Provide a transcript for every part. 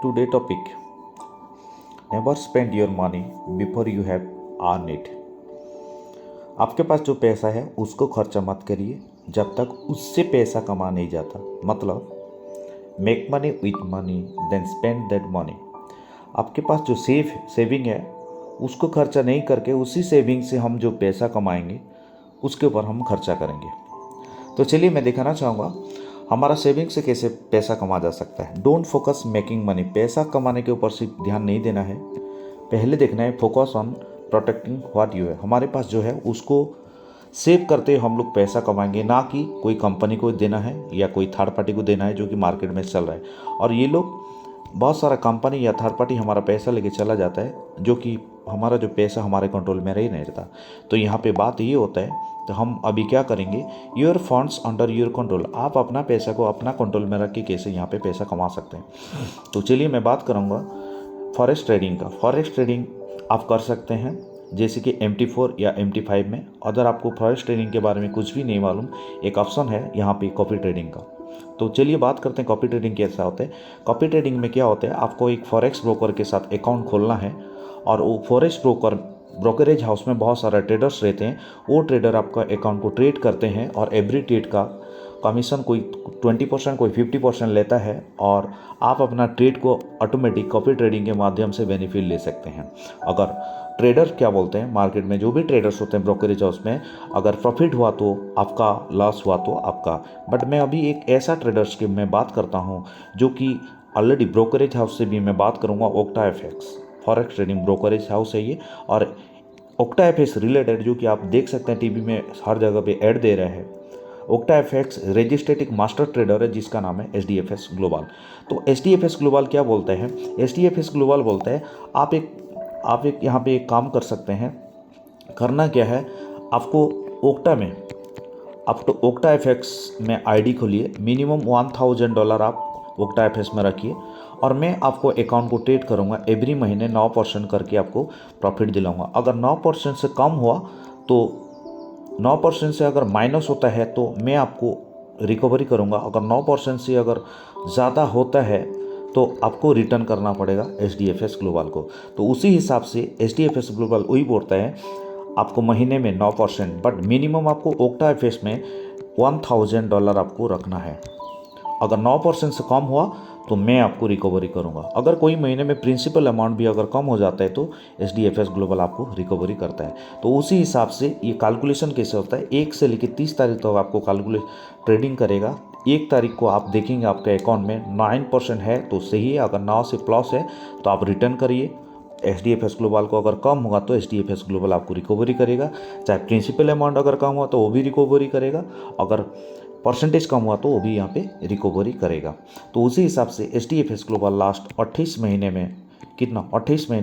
Today topic: Never spend your money before you have earned it. आपके पास जो पैसा है उसको खर्चा मत करिए जब तक उससे पैसा कमा नहीं जाता। मतलब make money with money then spend that money. आपके पास जो सेविंग है उसको खर्चा नहीं करके उसी सेविंग से हम जो पैसा कमाएंगे उसके ऊपर हम खर्चा करेंगे। तो चलिए मैं दिखाना चाहूँगा हमारा सेविंग से कैसे पैसा कमा जा सकता है। Don't focus making money. पैसा कमाने के ऊपर सिर्फ ध्यान नहीं देना है, पहले देखना है focus on protecting what you है। हमारे पास जो है उसको सेव करते हम लोग पैसा कमाएंगे, ना कि कोई कंपनी को देना है या कोई थर्ड पार्टी को देना है जो कि मार्केट में चल रहा है। और ये लोग बहुत सारा कंपनी या थर्ड पार्टी हमारा पैसा लेके चला जाता है जो कि हमारा जो पैसा हमारे कंट्रोल में रह नहीं रहता। तो यहाँ पे बात ये होता है, तो हम अभी क्या करेंगे, your funds under your control. आप अपना पैसा को अपना कंट्रोल में रख के कैसे यहाँ पे पैसा कमा सकते हैं। तो चलिए मैं बात करूँगा फॉरेक्स ट्रेडिंग का। फॉरेक्स ट्रेडिंग आप कर सकते हैं जैसे कि MT4 या MT5 में। अगर आपको फॉरेक्स ट्रेडिंग के बारे में कुछ भी नहीं मालूम, एक ऑप्शन है यहाँ पे कॉपी ट्रेडिंग का। तो चलिए बात करते हैं कॉपी ट्रेडिंग कैसा होता है। कॉपी ट्रेडिंग में क्या होता है, आपको एक फॉरेक्स ब्रोकर के साथ अकाउंट खोलना है और वो फॉरेक्स ब्रोकरेज हाउस में बहुत सारे ट्रेडर्स रहते हैं। वो ट्रेडर आपका अकाउंट को ट्रेड करते हैं और एवरी ट्रेड का कमीशन कोई 20% कोई 50% लेता है और आप अपना ट्रेड को ऑटोमेटिक कॉपी ट्रेडिंग के माध्यम से बेनिफिट ले सकते हैं। अगर ट्रेडर क्या बोलते हैं, मार्केट में जो भी ट्रेडर्स होते हैं ब्रोकरेज हाउस में, अगर प्रॉफिट हुआ तो आपका, लॉस हुआ तो आपका। बट मैं अभी एक ऐसा ट्रेडर्स की मैं बात करता हूँ जो कि ऑलरेडी ब्रोकरेज हाउस से भी मैं बात करूँगा। OctaFX forex trading brokerage house है ये। और OctaFX रिलेटेड जो कि आप देख सकते हैं टीवी में हर जगह पे ऐड दे रहे हैं। OctaFX रजिस्टर्ड एक मास्टर ट्रेडर है जिसका नाम है HDFS ग्लोबल। तो HDFS ग्लोबल क्या बोलते हैं, HDFS ग्लोबल बोलते हैं आप एक यहाँ पे एक काम कर सकते हैं। करना क्या है, आपको OctaFX में आईडी खोलिए, मिनिमम $1000 आप OctaFX में रखिए और मैं आपको अकाउंट को ट्रेड करूँगा। एवरी महीने 9% करके आपको प्रॉफिट दिलाऊंगा। अगर 9% से कम हुआ तो 9% से अगर माइनस होता है तो मैं आपको रिकवरी करूँगा। अगर 9% से अगर ज़्यादा होता है तो आपको रिटर्न करना पड़ेगा HDFS ग्लोबल को। तो उसी हिसाब से HDFS ग्लोबल वही बोलता है आपको महीने में 9%, बट मिनिमम आपको OctaFX में $1000 आपको रखना है। अगर 9% से कम हुआ तो मैं आपको रिकवरी करूंगा। अगर कोई महीने में प्रिंसिपल अमाउंट भी अगर कम हो जाता है तो HDFS ग्लोबल आपको रिकवरी करता है। तो उसी हिसाब से ये कैलकुलेशन कैसे होता है, 1 से लेकर 30 तारीख तक आपको ट्रेडिंग करेगा। 1 तारीख को आप देखेंगे आपके अकाउंट में 9% है तो सही है, अगर 9 से प्लस है तो आप रिटर्न करिए HDFS ग्लोबल को। अगर कम होगा तो HDFS ग्लोबल आपको रिकवरी करेगा। चाहे प्रिंसिपल अमाउंट अगर कम हुआ तो वो भी रिकवरी करेगा, अगर परसेंटेज कम हुआ तो वो भी यहाँ पे रिकवरी करेगा। तो उसी हिसाब से HDFS ग्लोबल लास्ट 28 महीने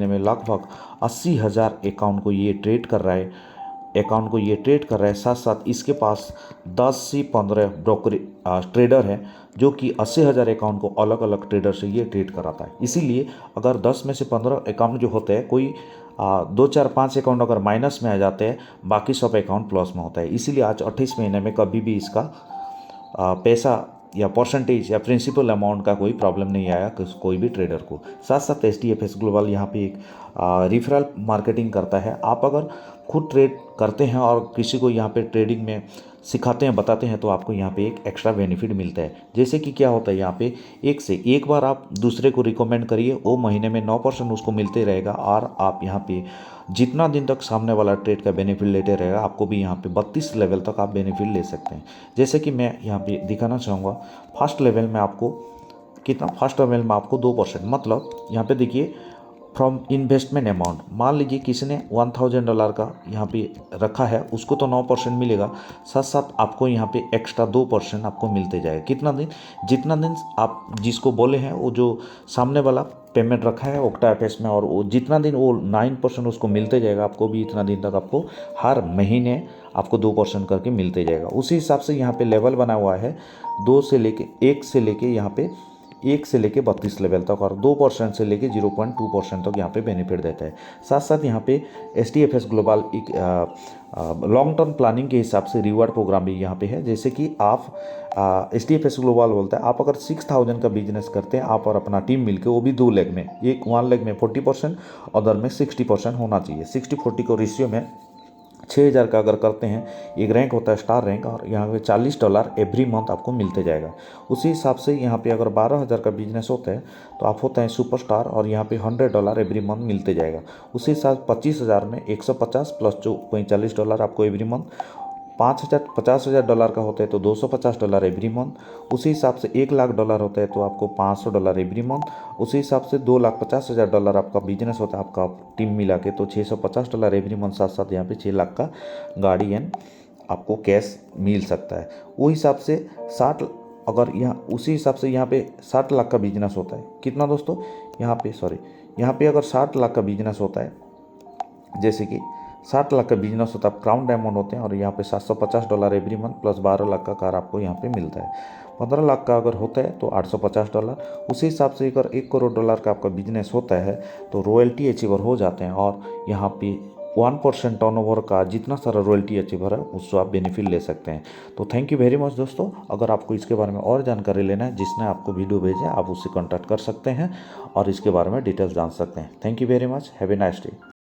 में लगभग 80,000 अकाउंट को ये ट्रेड कर रहा है। साथ साथ इसके पास 10 से 15 ट्रेडर है जो कि 80,000 अकाउंट को अलग अलग ट्रेडर से ये ट्रेड कराता है। इसीलिए अगर 10 में से 15 अकाउंट जो होते हैं, कोई 2 4 5 अकाउंट अगर माइनस में आ जाते हैं, बाकी सब अकाउंट प्लस में होता है। इसीलिए आज 28 महीने में कभी भी इसका पैसा या परसेंटेज या प्रिंसिपल अमाउंट का कोई प्रॉब्लम नहीं आया कोई भी ट्रेडर को। साथ साथ HDFS ग्लोबल यहाँ पे एक रिफरल मार्केटिंग करता है। आप अगर खुद ट्रेड करते हैं और किसी को यहाँ पे ट्रेडिंग में सिखाते हैं, बताते हैं, तो आपको यहाँ पे एक एक्स्ट्रा बेनिफिट मिलता है। जैसे कि क्या होता है, यहाँ पे एक बार आप दूसरे को रिकमेंड करिए, वो महीने में 9% उसको मिलते रहेगा और आप यहाँ पे जितना दिन तक सामने वाला ट्रेड का बेनिफिट लेते रहेगा, आपको भी यहाँ पे 32 लेवल तक आप बेनिफिट ले सकते हैं। जैसे कि मैं यहाँ पे दिखाना चाहूँगा, फर्स्ट लेवल में आपको 2%। मतलब यहाँ पे देखिए, फ्रॉम इन्वेस्टमेंट अमाउंट, मान लीजिए किसी ने $1000 का यहाँ पे रखा है, उसको तो 9% मिलेगा। साथ साथ आपको यहाँ पे एक्स्ट्रा 2% आपको मिलते जाएगा। कितना दिन, जितना दिन आप जिसको बोले हैं वो जो सामने वाला पेमेंट रखा है OctaFX में, और वो जितना दिन वो 9% उसको मिलते जाएगा, आपको भी इतना दिन तक आपको हर महीने आपको 2% करके मिलते जाएगा। उसी हिसाब से यहाँ पे लेवल बना हुआ है 1 से लेके यहाँ पे 1 से लेके 32 लेवल तक और 2% से लेके 0.2% तक यहाँ पे बेनिफिट देता है। साथ साथ यहाँ पे STFS ग्लोबल एक लॉन्ग टर्म प्लानिंग के हिसाब से रिवार्ड प्रोग्राम भी यहाँ पे है। जैसे कि आप STFS ग्लोबल बोलता है, आप अगर 6000 का बिजनेस करते हैं, आप और अपना टीम मिलकर, वो भी 2 लेग में, एक 1 लेग में 40%, अदर में 60% होना चाहिए। 60-40 को रेशियो में 6000 का अगर करते हैं, एक रैंक होता है स्टार रैंक, और यहाँ पे $40 एवरी मंथ आपको मिलते जाएगा। उसी हिसाब से यहाँ पे अगर 12000 का बिजनेस होता है तो आप होते हैं सुपरस्टार, और यहाँ पे $100 एवरी मंथ मिलते जाएगा। उसी हिसाब 25,000 में 150 प्लस जो $45 आपको एवरी मंथ। 50,000 $50,000 का होता है तो $250 एवरी मंथ। उसी हिसाब से $1,00,000 होता है तो आपको $500 एवरी मंथ। उसी हिसाब से $2,50,000 आपका बिजनेस होता है, आपका टीम मिला के, तो $650 एवरी मंथ। साथ साथ यहाँ पे 6 लाख का गाड़ी एंड आपको कैश मिल सकता है। वो हिसाब से 60, अगर यहाँ उसी हिसाब से यहाँ पे 60 लाख का बिजनेस होता है, कितना दोस्तों, यहाँ पे अगर 60 लाख का बिजनेस होता है, जैसे कि 60 लाख का बिजनेस होता है, क्राउन डायमंड होते हैं, और यहाँ पे $750 एवरी मंथ प्लस 12 लाख का कार आपको यहाँ पे मिलता है। 15 लाख का अगर होता है तो $850। उसी हिसाब से अगर $1 करोड़ का आपका बिजनेस होता है तो रॉयल्टी अचीवर हो जाते हैं, और यहाँ पे 1% टर्नओवर का जितना सारा रॉयल्टी अचीवर है उससे आप बेनिफिट ले सकते हैं। तो थैंक यू वेरी मच दोस्तों। अगर आपको इसके बारे में और जानकारी लेना है, जिसने आपको वीडियो भेजा आप उससे कॉन्टैक्ट कर सकते हैं और इसके बारे में डिटेल्स जान सकते हैं। Thank you very much, have a nice day.